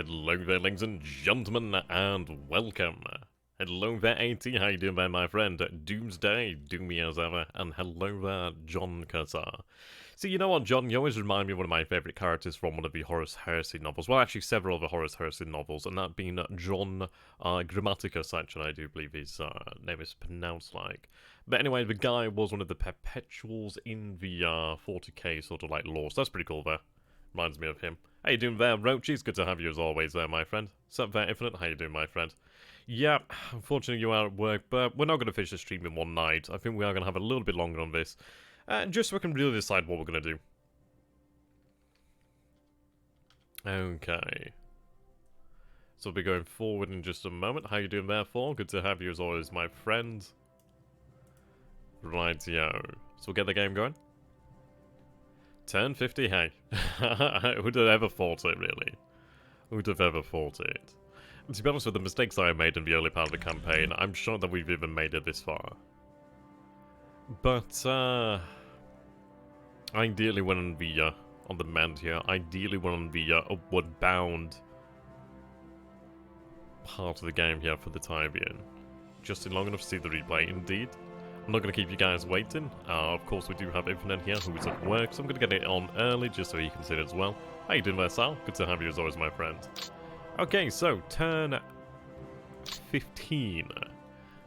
Hello there, ladies and gentlemen, and welcome. Hello there, AT, how you doing there, my friend? Doomsday, doomy as ever, and hello there, John Cursor. See, you know what, John, you always remind me of one of my favourite characters from one of the Horus Heresy novels. Well, actually, several of the Horus Heresy novels, and that being John Grammaticus, actually, I do believe his name is pronounced like. But anyway, the guy was one of the perpetuals in the 40k sort of like lore, so that's pretty cool there. Reminds me of him. How you doing there, Roachies? Good to have you as always there, my friend. Sup there, Infinite? How you doing, my friend? Yeah, unfortunately you are at work, but we're not going to finish the stream in one night. I think we are going to have a little bit longer on this. Just so we can really decide what we're going to do. Okay. So we'll be going forward in just a moment. How you doing there, Thor? Good to have you as always, my friend. Rightio. So we'll get the game going. Turn 50, hey. Who'd have ever thought it, really? Who'd have ever thought it? And to be honest with the mistakes I made in the early part of the campaign, I'm sure that we've even made it this far. But, ideally when on the mend here, ideally when on the upward bound part of the game here for the time being. Just long enough to see the replay, indeed. I'm not going to keep you guys waiting. Of course, we do have Infinite here, who is at work, so I'm going to get it on early, just so he can see it as well. How you doing there, Sal? Good to have you as always, my friend. Okay, so, turn 15.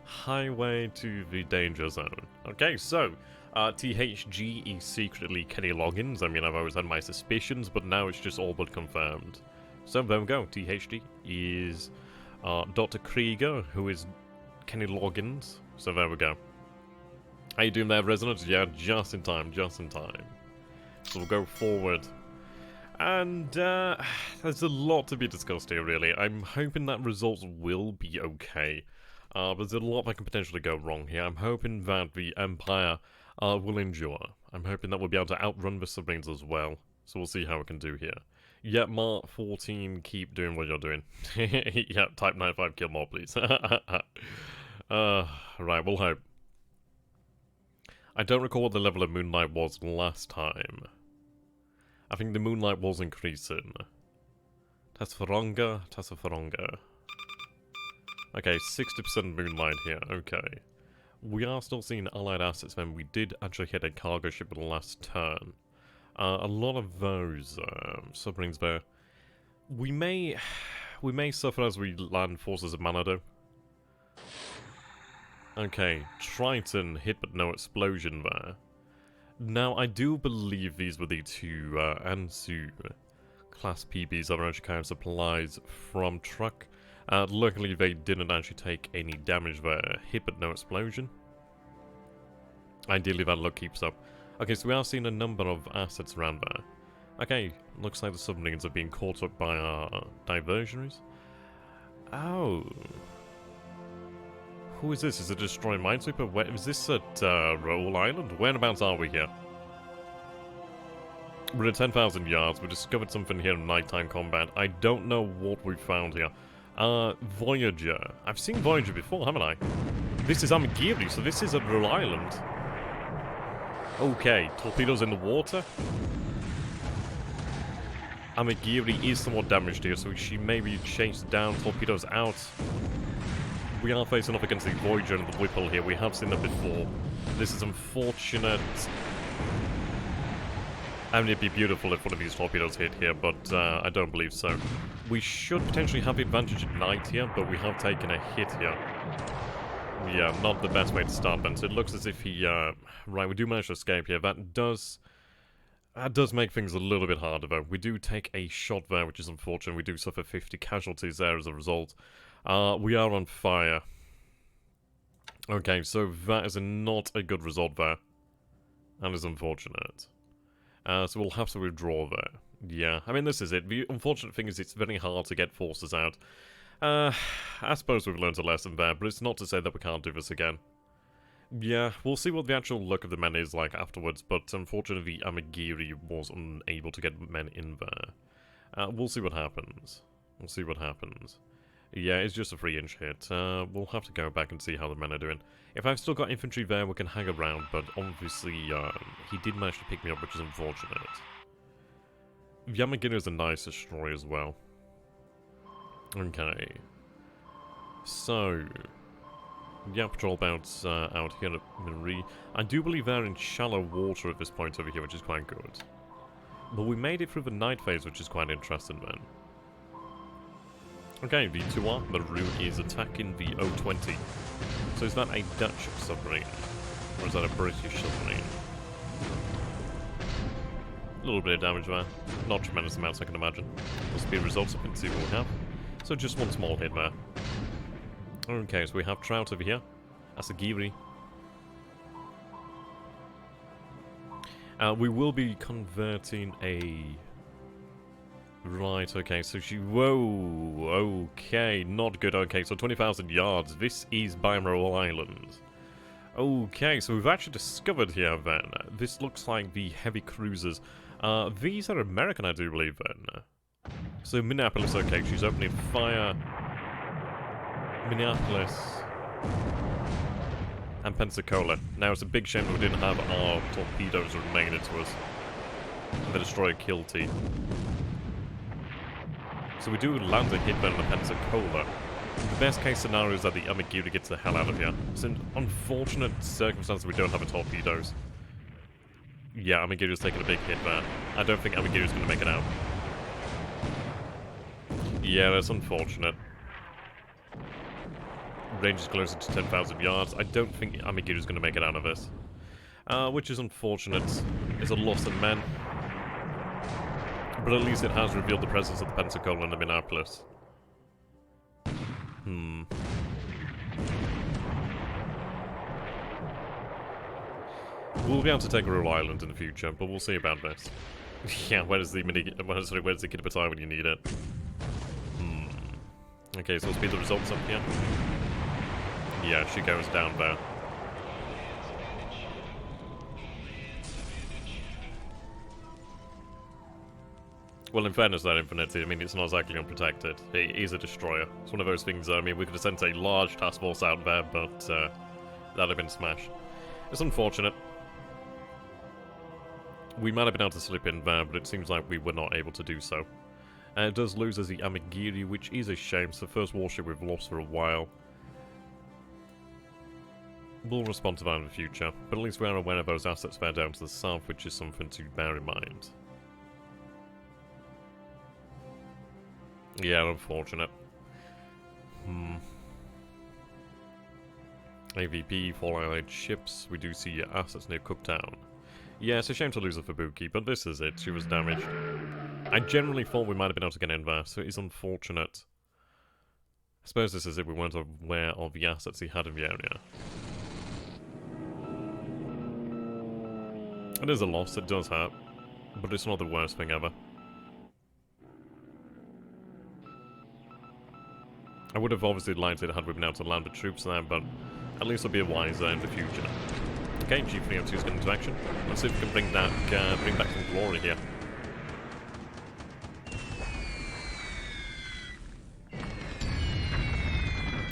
Highway to the danger zone. Okay, so, THG is secretly Kenny Loggins. I mean, I've always had my suspicions, but now it's just all but confirmed. So, there we go. THG is Dr. Krieger, who is Kenny Loggins. So, there we go. How you doing there, Resonance? Yeah, just in time, just in time. So we'll go forward. And, there's a lot to be discussed here, really. I'm hoping that results will be okay. There's a lot that can potentially go wrong here. I'm hoping that the Empire will endure. I'm hoping that we'll be able to outrun the submarines as well. So we'll see how we can do here. Yeah, Mark 14, keep doing what you're doing. Yeah, type 95, kill more, please. Right, we'll hope. I don't recall what the level of Moonlight was last time. I think the Moonlight was increasing. Tasfaronga. Okay, 60% Moonlight here, okay. We are still seeing allied assets then. We did actually hit a cargo ship in the last turn. A lot of those submarines there. We may suffer as we land forces of Manado. Okay, Triton hit but no explosion there. Now, I do believe these were the two Anzu class PBs that were actually carrying supplies from truck. Luckily, they didn't actually take any damage there. Hit but no explosion. Ideally, that luck keeps up. Okay, so we are seeing a number of assets around there. Okay, looks like the submarines are being caught up by our diversionaries. Oh. Who is this? Is it a destroying minesweeper? Where is this at Roll Island? Whereabouts are we here? We're at 10,000 yards. We discovered something here in nighttime combat. I don't know what we found here. Voyager. I've seen Voyager before, haven't I? This is Amagiri, so this is at Roll Island. Okay, torpedoes in the water. Amagiri is somewhat damaged here, so she may be chased down, torpedoes out. We are facing off against the Voyager and the Whipple here. We have seen them before. This is unfortunate. I mean, it'd be beautiful if one of these torpedoes hit here, but I don't believe so. We should potentially have the advantage at night here, but we have taken a hit here. Yeah, not the best way to start, Ben. So it looks as if he... right, we do manage to escape here. That does make things a little bit harder, though. We do take a shot there, which is unfortunate. We do suffer 50 casualties there as a result. We are on fire. Okay, so that is not a good result there. That is unfortunate. So we'll have to withdraw there. Yeah, I mean, this is it. The unfortunate thing is it's very hard to get forces out. I suppose we've learned a lesson there, but it's not to say that we can't do this again. Yeah, we'll see what the actual look of the men is like afterwards, but unfortunately Amagiri was unable to get men in there. We'll see what happens. We'll see what happens. Yeah, it's just a 3-inch hit. We'll have to go back and see how the men are doing. If I've still got infantry there, we can hang around, but obviously he did manage to pick me up, which is unfortunate. Yamagina is a nice destroyer as well. Okay. So... yeah, patrol boats out here at Marie. I do believe they're in shallow water at this point over here, which is quite good. But we made it through the night phase, which is quite interesting then. Okay, the 2R, Maroon is attacking the O-20. So is that a Dutch submarine? Or is that a British submarine? A little bit of damage there. Not tremendous amounts, I can imagine. We'll speed results up and see what we have. So just one small hit there. Okay, so we have Trout over here. Asagiri. We will be converting a... right, okay, so she... whoa, okay, not good, okay, so 20,000 yards. This is Balmoral Island. Okay, so we've actually discovered here, then. This looks like the heavy cruisers. These are American, I do believe, then. So Minneapolis, okay, she's opening fire... Minneapolis and Pensacola. Now it's a big shame that we didn't have our torpedoes remaining to us. And the destroyer killed T. So we do land a hit then on the Pensacola. The best case scenario is that the Amagiri gets the hell out of here. It's an unfortunate circumstance that we don't have the torpedoes. Yeah, Amagiri's taking a big hit there. I don't think Amagiri's going to make it out. Yeah, that's unfortunate. Range is closer to 10,000 yards. I don't think Amagiri is going to make it out of this. Which is unfortunate. It's a loss in men. But at least it has revealed the presence of the Pensacola and the Minneapolis. We'll be able to take Rhode Island in the future, but we'll see about this. Yeah, where's the Kidbatai when you need it? Okay, so we'll speed the results up here. Yeah, she goes down there. Well, in fairness to that Infinity, I mean, it's not exactly unprotected. It is a destroyer. It's one of those things, I mean, we could have sent a large task force out there, but that'd have been smashed. It's unfortunate. We might have been able to slip in there, but it seems like we were not able to do so. It does lose as the Amagiri, which is a shame. It's the first warship we've lost for a while. We'll respond to that in the future, but at least we are aware of those assets there down to the south, which is something to bear in mind. Yeah, unfortunate. AVP, 4 allied ships. We do see assets near Cooktown. Yeah, it's a shame to lose a Fubuki, but this is it. She was damaged. I generally thought we might have been able to get in there, so it is unfortunate. I suppose this is it. We weren't aware of the assets he had in the area. It is a loss. It does hurt, but it's not the worst thing ever. I would have obviously liked it had we been able to land the troops there, but at least I'll be wiser in the future. Okay, G302 is going into action. Let's see if we can bring back some glory here.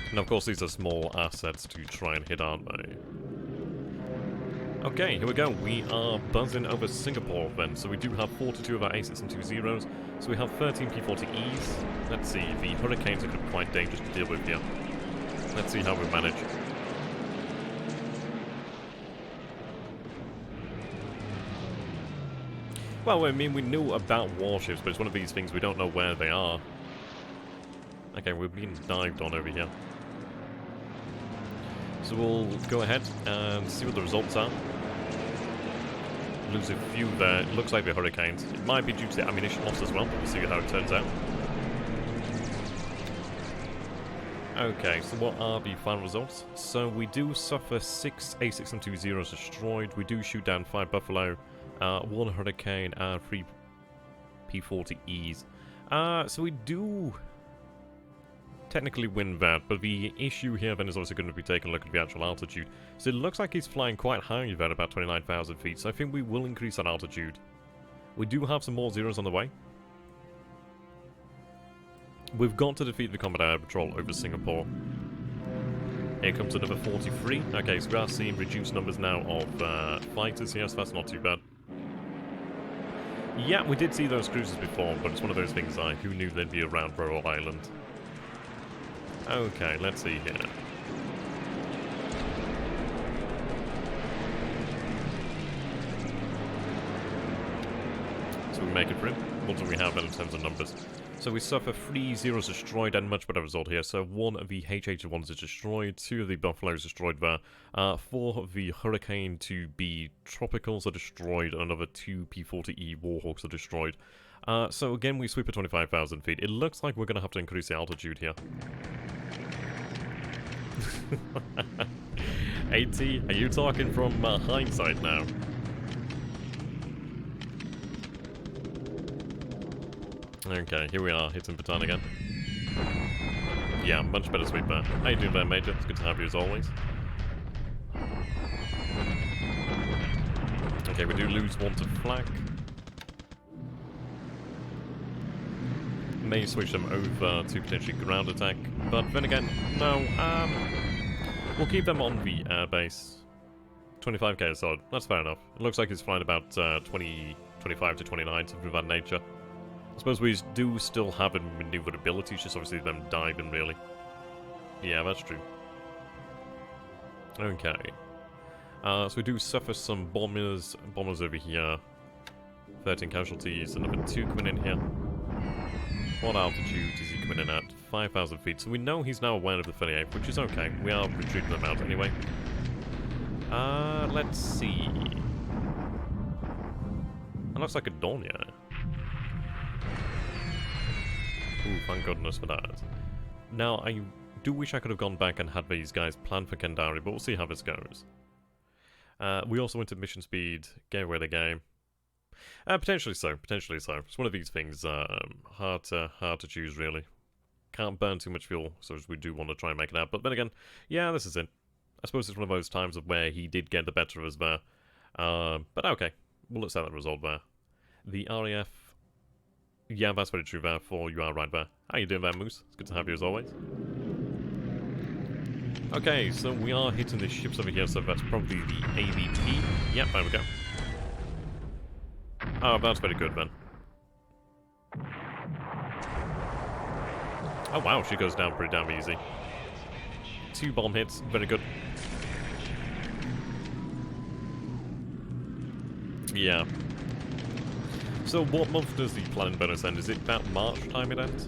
And of course these are small assets to try and hit, aren't they? Okay, here we go. We are buzzing over Singapore then. So we do have 42 of our A6 and 2 zeros. So we have 13 P40Es. Let's see, the Hurricanes are going to be quite dangerous to deal with here. Let's see how we manage. Well, I mean, we knew about warships, but it's one of these things we don't know where they are. Okay, we're being dived on over here. So we'll go ahead and see what the results are. Lose a few there. It looks like the Hurricanes. It might be due to the ammunition loss as well, but we'll see how it turns out. Okay, so what are the final results? So we do suffer 6 A6 and 2 zeros destroyed. We do shoot down 5 Buffalo, 1 Hurricane, and 3 P40Es. So we do technically win that, but the issue here then is also going to be taking a look at the actual altitude. So it looks like he's flying quite high there, about 29,000 feet, so I think we will increase that altitude. We do have some more zeros on the way. We've got to defeat the Combat Air Patrol over Singapore. Here comes another 43. Okay, so we are seeing reduced numbers now of fighters here, so that's not too bad. Yeah, we did see those cruisers before, but it's one of those things who knew they'd be around Rhode Island. Okay, let's see here. So we make it through. What do we have in terms of numbers? So we suffer 3 zeros destroyed, and much better result here. So 1 of the H81s is destroyed, 2 of the Buffaloes destroyed there, 4 of the Hurricane 2B Tropicals are destroyed, and another 2 P40E Warhawks are destroyed. So again, we sweep at 25,000 feet. It looks like we're going to have to increase the altitude here. 80? Are you talking from hindsight now? Okay, here we are, hitting Baton again. Yeah, much better sweep there. How you doing there, Major? It's good to have you as always. Okay, we do lose 1 to flak. May switch them over to potentially ground attack, but then again, no, we'll keep them on the air base. 25k solid, that's fair enough. It looks like he's flying about 25 to 29, something of that nature. I suppose we do still have a maneuverability, it's just obviously them diving, really. Yeah, that's true. Okay. So we do suffer some bombers over here. 13 casualties, another 2 coming in here. What altitude is he coming in at? 5,000 feet. So we know he's now aware of the 38th, which is okay. We are retreating them out anyway. Let's see. That looks like a Dornier. Ooh, thank goodness for that. Now, I do wish I could have gone back and had these guys plan for Kendari, but we'll see how this goes. We also went to mission speed, gave away the game. Potentially so, potentially so. It's one of these things, hard to choose, really. Can't burn too much fuel, so we do want to try and make it out. But then again, yeah, this is it. I suppose it's one of those times of where he did get the better of us there. But okay, we'll let's have that result there. The RAF... Yeah, that's very true there, for you are right there. How you doing there, Moose? It's good to have you as always. Okay, so we are hitting the ships over here, so that's probably the AVP. Yep, there we go. Oh, that's very good then. Oh wow, she goes down pretty damn easy. 2 bomb hits, very good. Yeah. So what month does the planning bonus end? Is it about March time it ends?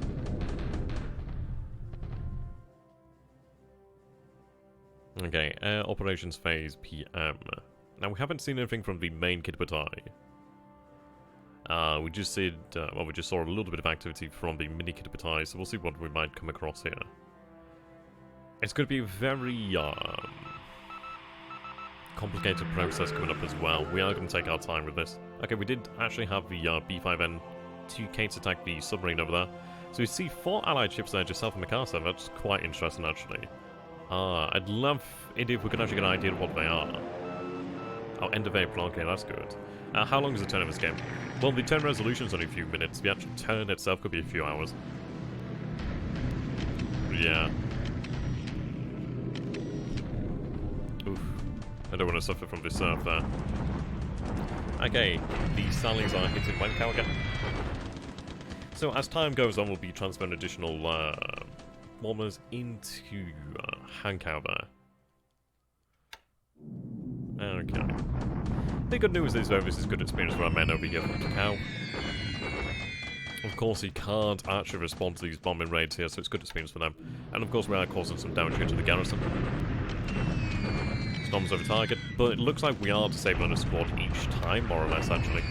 Okay, air operations phase PM. Now we haven't seen anything from the main Kidbatai. We just did, well, we just saw a little bit of activity from the mini Kidbatai, so we'll see what we might come across here. It's going to be a very complicated process coming up as well. We are going to take our time with this. Okay, we did actually have the B5N 2K attack the submarine over there. So we see 4 allied ships there just south of Mikasa. That's quite interesting, actually. I'd love it if we could actually get an idea of what they are. Oh, end of April. Okay, that's good. How long is the turn of this game? Well, the turn resolution is only a few minutes. The actual turn itself could be a few hours. Yeah. Oof. I don't want to suffer from this surf there. Okay, the Sallies are hitting Wankow again. So as time goes on, we'll be transferring additional bombers into Hankow there. Okay. The good news is, though, this is good experience for our men over here from Takao. Of course, he can't actually respond to these bombing raids here, so it's good experience for them. And of course, we are causing some damage here to the garrison. Storms over target, but it looks like we are disabling a squad each time, more or less, actually.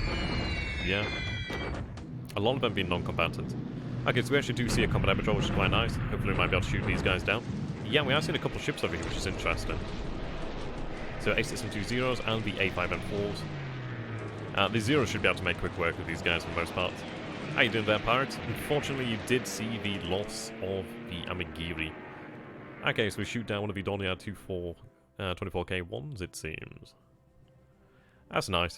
Yeah. A lot of them being non-combatant. Okay, so we actually do see a combat patrol, which is quite nice. Hopefully we might be able to shoot these guys down. Yeah, we are seeing a couple of ships over here, which is interesting. So A620s and the A5M4s. The Zeros should be able to make quick work with these guys for the most part. How you doing there, pirates? Unfortunately, you did see the loss of the Amigiri. Okay, so we shoot down one of the Dornier 24K1s, it seems. That's nice.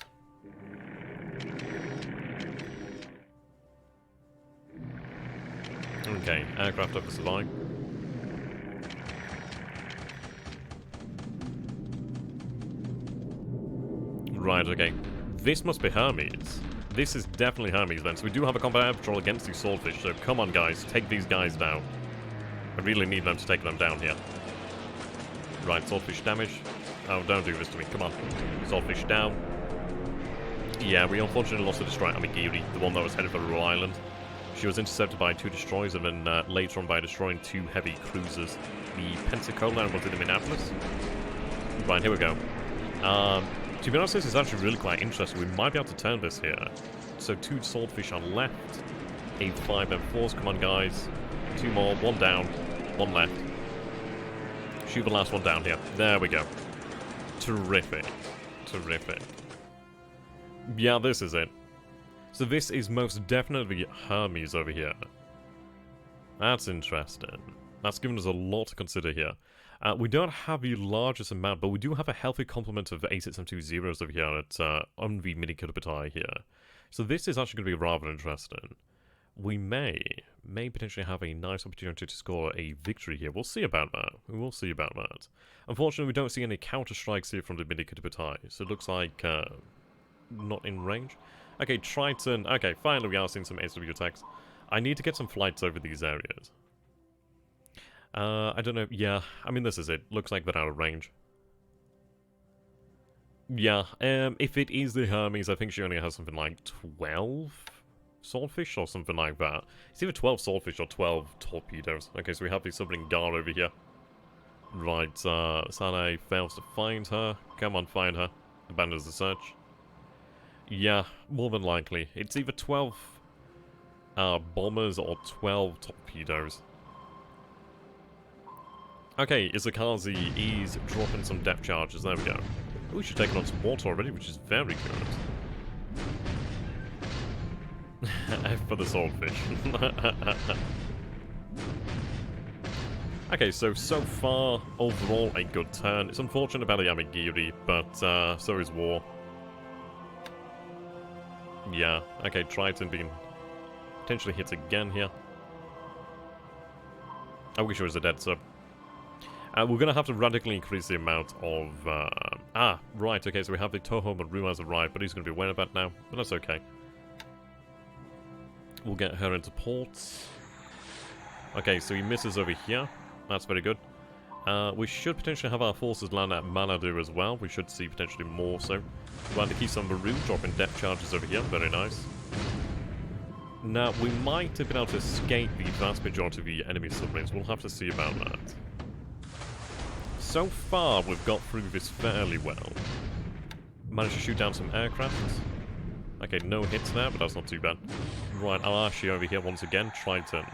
Okay, aircraft over survive. Right, okay. This must be Hermes. This is definitely Hermes then. So we do have a combat air patrol against these swordfish, so come on guys, take these guys down. I really need them to take them down here. Right, swordfish damage. Oh, don't do this to me. Come on. Swordfish down. Yeah, we unfortunately lost the destroyer Amigiri, the one that was headed for Rhode Island. She was intercepted by 2 destroyers and then later on by destroying 2 heavy cruisers. The Pensacola and was it the Minneapolis? Right, here we go. To be honest, this is actually really quite interesting. We might be able to turn this here. So 2 swordfish on left. A5 M4s, come on guys. 2 more, 1 down, 1 left. Shoot the last one down here. There we go. Terrific. Terrific. Yeah, this is it. So this is most definitely Hermes over here. That's interesting. That's given us a lot to consider here. We don't have the largest amount, but we do have a healthy complement of A6M20s over here at on the mini Kudapati here. So this is actually going to be rather interesting. We may potentially have a nice opportunity to score a victory here. We'll see about that. We will see about that. Unfortunately, we don't see any counter-strikes here from the mini Kudapati, so it looks like not in range. Okay, Triton. Okay, finally we are seeing some AW attacks. I need to get some flights over these areas. I don't know. Yeah, I mean, this is it. Looks like they're out of range. Yeah, if it is the Hermes, I think she only has something like 12 swordfish or something like that. It's either 12 swordfish or 12 torpedoes. Okay, so we have the submarine guard over here. Right, Sane fails to find her. Come on, find her. Abandons the search. Yeah, more than likely. It's either 12 bombers or 12 torpedoes. Okay, Izakazi is dropping some depth charges. There we go. Oh, she's taken on some water already, which is very good. F for the swordfish. Okay, so far, overall, a good turn. It's unfortunate about the Amigiri, but so is war. Yeah, okay, Triton being potentially hit again here. I wish it was a dead sub. We're going to have to radically increase the amount of... right, okay, so we have the Toho Maru has arrived, but he's going to be aware of that now, but that's okay. We'll get her into port. Okay, so he misses over here. That's very good. We should potentially have our forces land at Manadu as well. We should see potentially more so. We'll have to keep some Maru dropping depth charges over here. Very nice. Now, we might have been able to escape the vast majority of the enemy submarines. We'll have to see about that. So far, we've got through this fairly well. Managed to shoot down some aircraft. Okay, no hits there, but that's not too bad. Right, Arashi over here once again. Triton.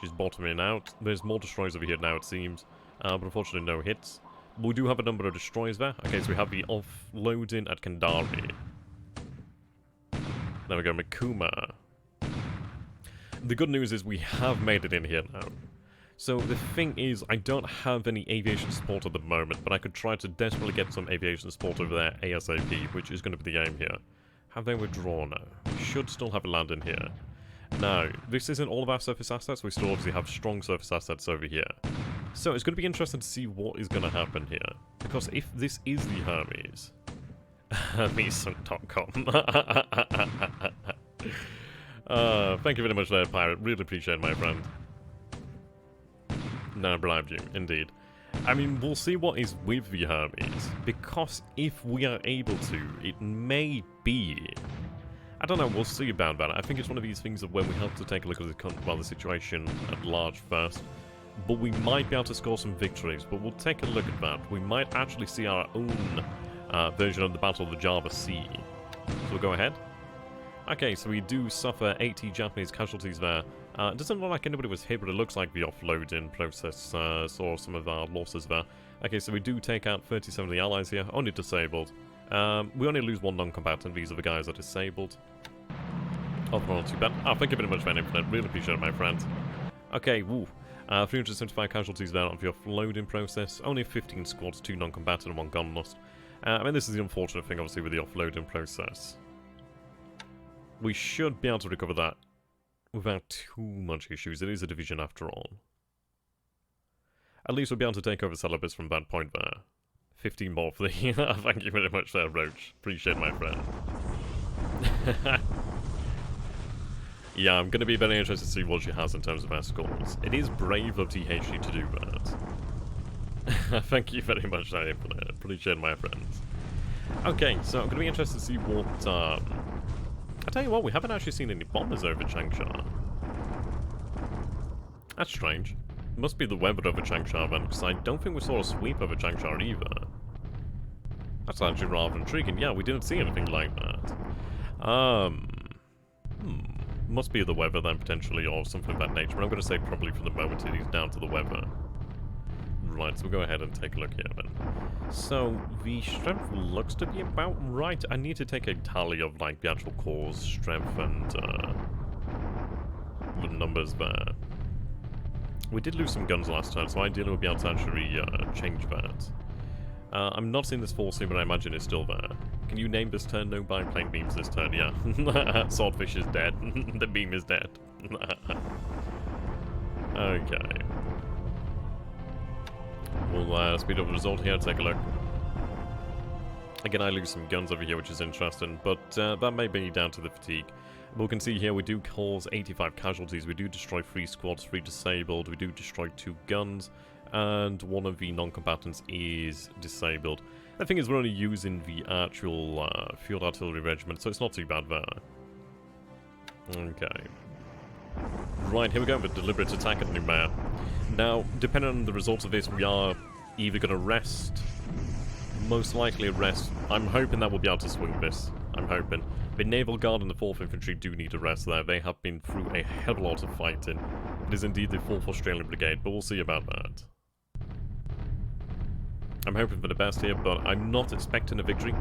She's bottoming out. There's more destroyers over here now, it seems. But unfortunately, no hits. We do have a number of destroyers there. Okay, so we have the offloading at Kandari. There we go, Mikuma. The good news is we have made it in here now. So the thing is, I don't have any aviation support at the moment, but I could try to desperately get some aviation support over there ASAP, which is going to be the aim here. Have they withdrawn now? We should still have a land in here. Now, this isn't all of our surface assets, we still obviously have strong surface assets over here. So it's going to be interesting to see what is going to happen here. Because if this is the Hermes... Hermes.com. Thank you very much there, Pirate. Really appreciate it, my friend. No, bribed you, indeed. I mean, we'll see what is with the Hermes, because if we are able to, it may be... I don't know, we'll see about that. I think it's one of these things of when we have to take a look at the situation at large first. But we might be able to score some victories, but we'll take a look at that. We might actually see our own version of the Battle of the Java Sea. So we'll go ahead. Okay, so we do suffer 80 Japanese casualties there. It doesn't look like anybody was hit, but it looks like the offloading process saw some of our losses there. Okay, so we do take out 37 of the allies here, only disabled. We only lose 1 non-combatant, these are the guys that are disabled. Overall, not too bad. Thank you very much for that infinite, really appreciate it, my friend. Okay, woo. 375 casualties there of the offloading process, only 15 squads, 2 non-combatant and 1 gun lost. I mean, this is the unfortunate thing, obviously, with the offloading process. We should be able to recover that without too much issues. It is a division after all. At least we'll be able to take over Celebes from that point there. 15 more for the... Thank you very much there, Roach. Appreciate it, my friend. Yeah, I'm going to be very interested to see what she has in terms of escorts. It is brave of THG to do that. Thank you very much, I appreciate my friends. Okay, so I'm going to be interested to see what... I tell you what, we haven't actually seen any bombers over Changsha. That's strange. Must be the weather over Changsha then, because I don't think we saw a sweep over Changsha either. That's actually rather intriguing. Yeah, we didn't see anything like that. Must be the weather then, potentially, or something of that nature. But I'm going to say probably for the moment it is down to the weather. Right, so we'll go ahead and take a look here then. So, the strength looks to be about right. I need to take a tally of, like, the actual cores, strength, and, the numbers there. We did lose some guns last turn, so ideally we'll be able to actually, change that. I'm not seeing this force here, but I imagine it's still there. Can you name this turn? No biplane beams this turn, yeah. Swordfish is dead. The beam is dead. Okay. We'll speed up the result here, take a look. Again, I lose some guns over here, which is interesting, but that may be down to the fatigue. We can see here we do cause 85 casualties, we do destroy 3 squads, 3 disabled, we do destroy 2 guns, and one of the non-combatants is disabled. The thing is, we're only using the actual field artillery regiment, so it's not too bad there. Okay. Right, here we go with deliberate attack at Numea. Now, depending on the results of this, we are either going to rest, most likely rest. I'm hoping that we'll be able to swing this. I'm hoping. The Naval Guard and the 4th Infantry do need a rest there. They have been through a hell of a lot of fighting. It is indeed the 4th Australian Brigade, but we'll see about that. I'm hoping for the best here, but I'm not expecting a victory.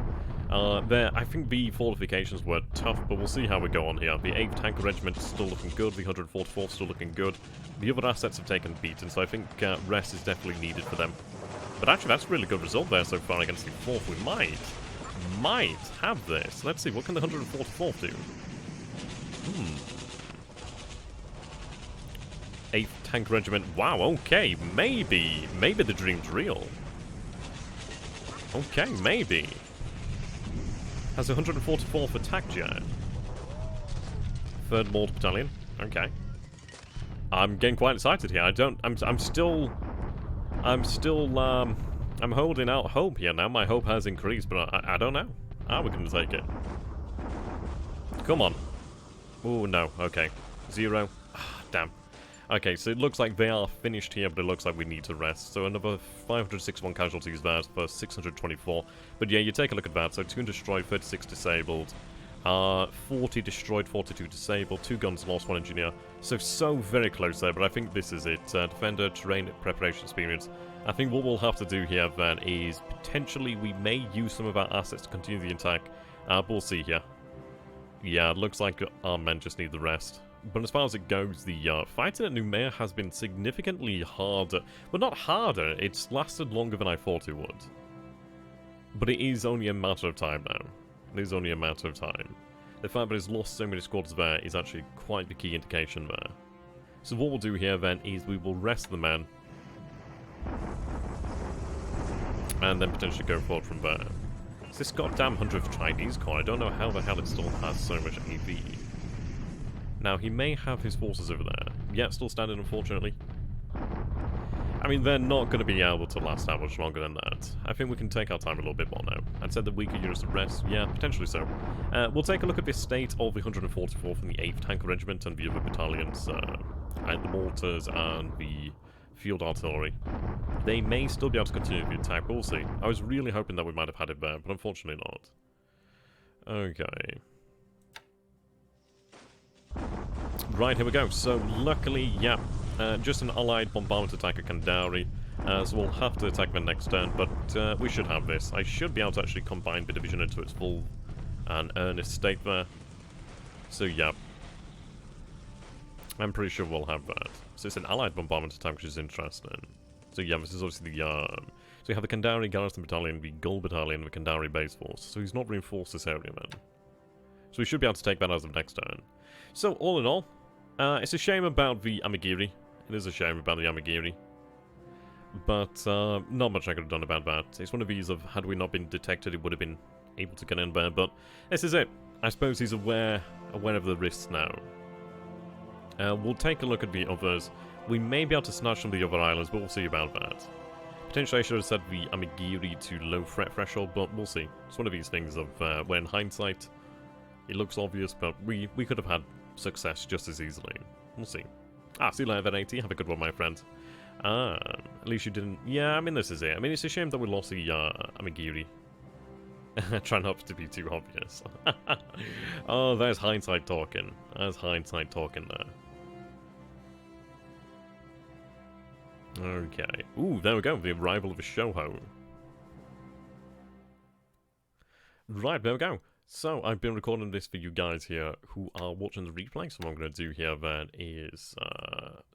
I think the fortifications were tough, but we'll see how we go on here. The 8th Tank Regiment is still looking good, the 144th is still looking good. The other assets have taken beaten, so I think rest is definitely needed for them. But actually, that's a really good result there so far against the 4th. We might have this. Let's see, what can the 144th do? 8th Tank Regiment, wow, okay, maybe the dream's real. Okay, maybe. Has the 144th attacked yet? 3rd Mortar Battalion. Okay. I'm getting quite excited here. I'm holding out hope here now. My hope has increased, but I don't know. Are we going to take it? Come on. Oh, no. Okay. 0. Damn. Okay, so it looks like they are finished here, but it looks like we need to rest. So another 561 casualties there for 624. But yeah, you take a look at that. So 2 destroyed, 36 disabled, 40 destroyed, 42 disabled, 2 guns lost, 1 engineer. So very close there, but I think this is it. Defender, terrain, preparation experience. I think what we'll have to do here then is potentially we may use some of our assets to continue the attack. But we'll see here. Yeah, it looks like our men just need the rest. But as far as it goes, the fighting at Numea has been significantly harder. Well, not harder, it's lasted longer than I thought it would. But it is only a matter of time now. It is only a matter of time. The fact that it's lost so many squads there is actually quite the key indication there. So what we'll do here then is we will rest the men. And then potentially go forward from there. It's this goddamn 100th Chinese Corps. I don't know how the hell it still has so much AV. Now, he may have his forces over there. Yeah, still standing, unfortunately. I mean, they're not going to be able to last that much longer than that. I think we can take our time a little bit more now. I'd said the weaker units to rest. Yeah, potentially so. We'll take a look at the state of the 144th and the 8th Tank Regiment and the other battalions, and the mortars and the field artillery. They may still be able to continue the attack, but we'll see. I was really hoping that we might have had it there, but unfortunately not. Okay. Right, here we go. So, luckily, yeah, just an allied bombardment attack at Kandari. So we'll have to attack them next turn, but we should have this. I should be able to actually combine the division into its full and earnest state there. So, yeah. I'm pretty sure we'll have that. So it's an allied bombardment attack, which is interesting. So yeah, this is obviously the so we have the Kandari Garrison Battalion, the Gold Battalion, and the Kandari Base Force. So he's not reinforced this area then. So we should be able to take that as of next turn. So all in all, it's a shame about the Amagiri. It is a shame about the Amagiri. But not much I could have done about that. It's one of these of, had we not been detected, it would have been able to get in there. But this is it. I suppose he's aware of the risks now. We'll take a look at the others. We may be able to snatch some of the other islands, but we'll see about that. Potentially I should have set the Amigiri to low threat threshold, but we'll see. It's one of these things of where in hindsight it looks obvious, but we could have had success just as easily. We'll see. See you later then, 80. Have a good one, my friend. At least you didn't... Yeah, I mean, this is it. I mean, it's a shame that we lost the Amigiri. Try not to be too obvious. Oh, there's hindsight talking. There's hindsight talking there. Okay. Ooh, there we go. The arrival of a Shoho. Right, there we go. So, I've been recording this for you guys here who are watching the replay. So, what I'm going to do here then is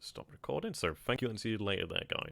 stop recording. So, thank you and see you later there, guys.